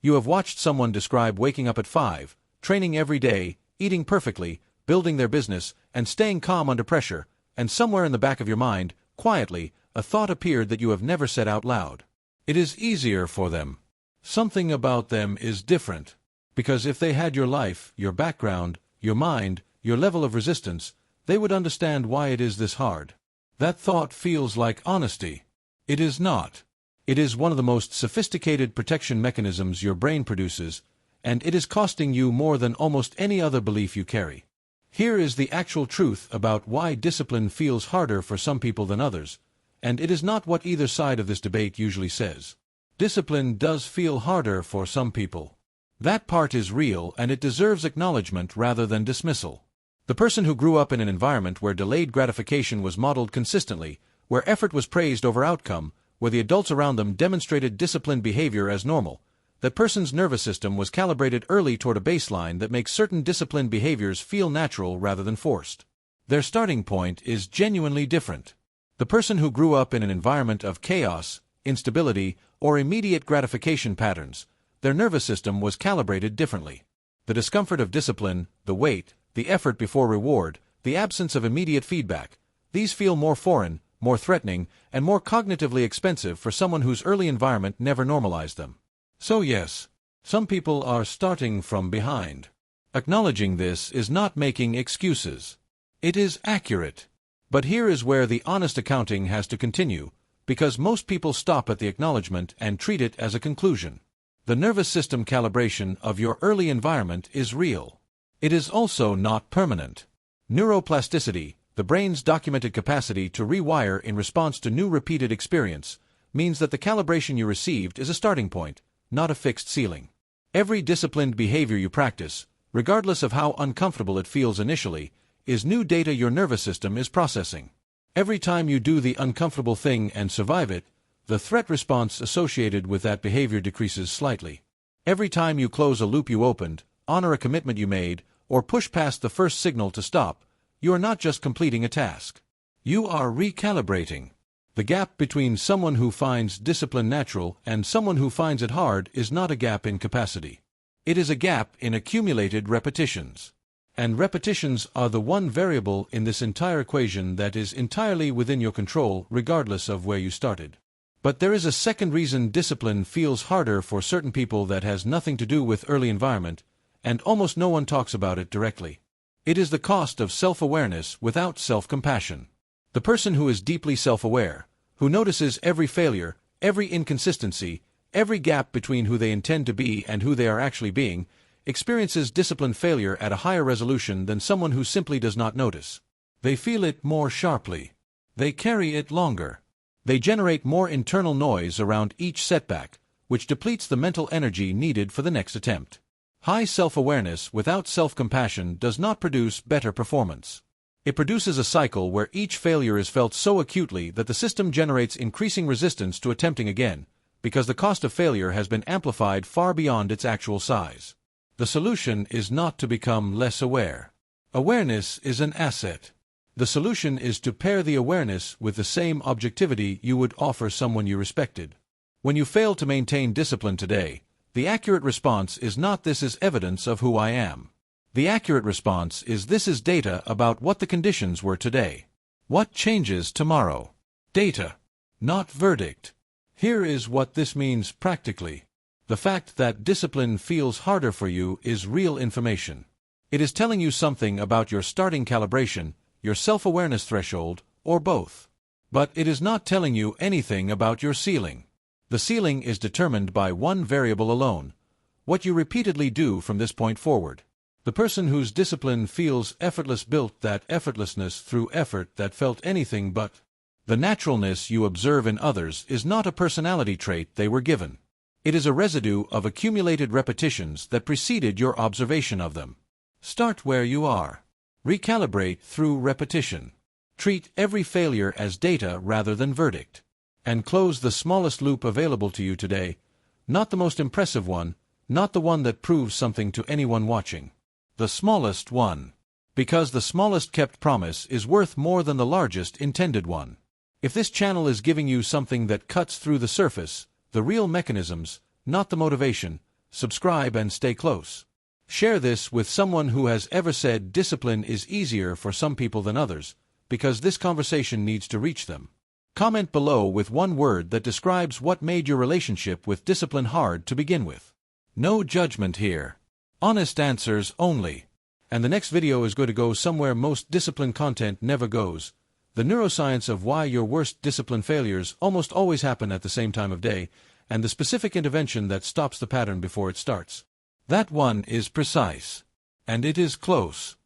You have watched someone describe waking up at 5, training every day, eating perfectly, building their business, and staying calm under pressure, and somewhere in the back of your mind, quietly, a thought appeared that you have never said out loud. It is easier for them. Something about them is different. Because if they had your life, your background, your mind, your level of resistance, they would understand why it is this hard. That thought feels like honesty. It is not. It is one of the most sophisticated protection mechanisms your brain produces, and it is costing you more than almost any other belief you carry. Here is the actual truth about why discipline feels harder for some people than others, and it is not what either side of this debate usually says. Discipline does feel harder for some people. That part is real, and it deserves acknowledgement rather than dismissal. The person who grew up in an environment where delayed gratification was modeled consistently, where effort was praised over outcome, where the adults around them demonstrated disciplined behavior as normal, that person's nervous system was calibrated early toward a baseline that makes certain disciplined behaviors feel natural rather than forced. Their starting point is genuinely different. The person who grew up in an environment of chaos, instability, or immediate gratification patterns, their nervous system was calibrated differently. The discomfort of discipline, the wait, the effort before reward, the absence of immediate feedback, these feel more foreign, more threatening, and more cognitively expensive for someone whose early environment never normalized them. So yes, some people are starting from behind. Acknowledging this is not making excuses. It is accurate. But here is where the honest accounting has to continue, because most people stop at the acknowledgement and treat it as a conclusion. The nervous system calibration of your early environment is real. It is also not permanent. Neuroplasticity, the brain's documented capacity to rewire in response to new repeated experience, means that the calibration you received is a starting point, not a fixed ceiling. Every disciplined behavior you practice, regardless of how uncomfortable it feels initially, is new data your nervous system is processing. Every time you do the uncomfortable thing and survive it, the threat response associated with that behavior decreases slightly. Every time you close a loop you opened, honor a commitment you made, or push past the first signal to stop, you are not just completing a task. You are recalibrating. The gap between someone who finds discipline natural and someone who finds it hard is not a gap in capacity. It is a gap in accumulated repetitions. And repetitions are the one variable in this entire equation that is entirely within your control regardless of where you started. But there is a second reason discipline feels harder for certain people that has nothing to do with early environment, and almost no one talks about it directly. It is the cost of self-awareness without self-compassion. The person who is deeply self-aware, who notices every failure, every inconsistency, every gap between who they intend to be and who they are actually being, experiences discipline failure at a higher resolution than someone who simply does not notice. They feel it more sharply. They carry it longer. They generate more internal noise around each setback, which depletes the mental energy needed for the next attempt. High self-awareness without self-compassion does not produce better performance. It produces a cycle where each failure is felt so acutely that the system generates increasing resistance to attempting again, because the cost of failure has been amplified far beyond its actual size. The solution is not to become less aware. Awareness is an asset. The solution is to pair the awareness with the same objectivity you would offer someone you respected. When you fail to maintain discipline today, the accurate response is not "this is evidence of who I am." The accurate response is "this is data about what the conditions were today. What changes tomorrow?" Data, not verdict. Here is what this means practically. The fact that discipline feels harder for you is real information. It is telling you something about your starting calibration, your self-awareness threshold, or both. But it is not telling you anything about your ceiling. The ceiling is determined by one variable alone: what you repeatedly do from this point forward. The person whose discipline feels effortless built that effortlessness through effort that felt anything but. The naturalness you observe in others is not a personality trait they were given. It is a residue of accumulated repetitions that preceded your observation of them. Start where you are. Recalibrate through repetition. Treat every failure as data rather than verdict. And close the smallest loop available to you today, not the most impressive one, not the one that proves something to anyone watching. The smallest one. Because the smallest kept promise is worth more than the largest intended one. If this channel is giving you something that cuts through the surface, the real mechanisms, not the motivation, subscribe and stay close. Share this with someone who has ever said discipline is easier for some people than others, because this conversation needs to reach them. Comment below with one word that describes what made your relationship with discipline hard to begin with. No judgment here. Honest answers only. And the next video is going to go somewhere most discipline content never goes. The neuroscience of why your worst discipline failures almost always happen at the same time of day, and the specific intervention that stops the pattern before it starts. That one is precise. And it is close.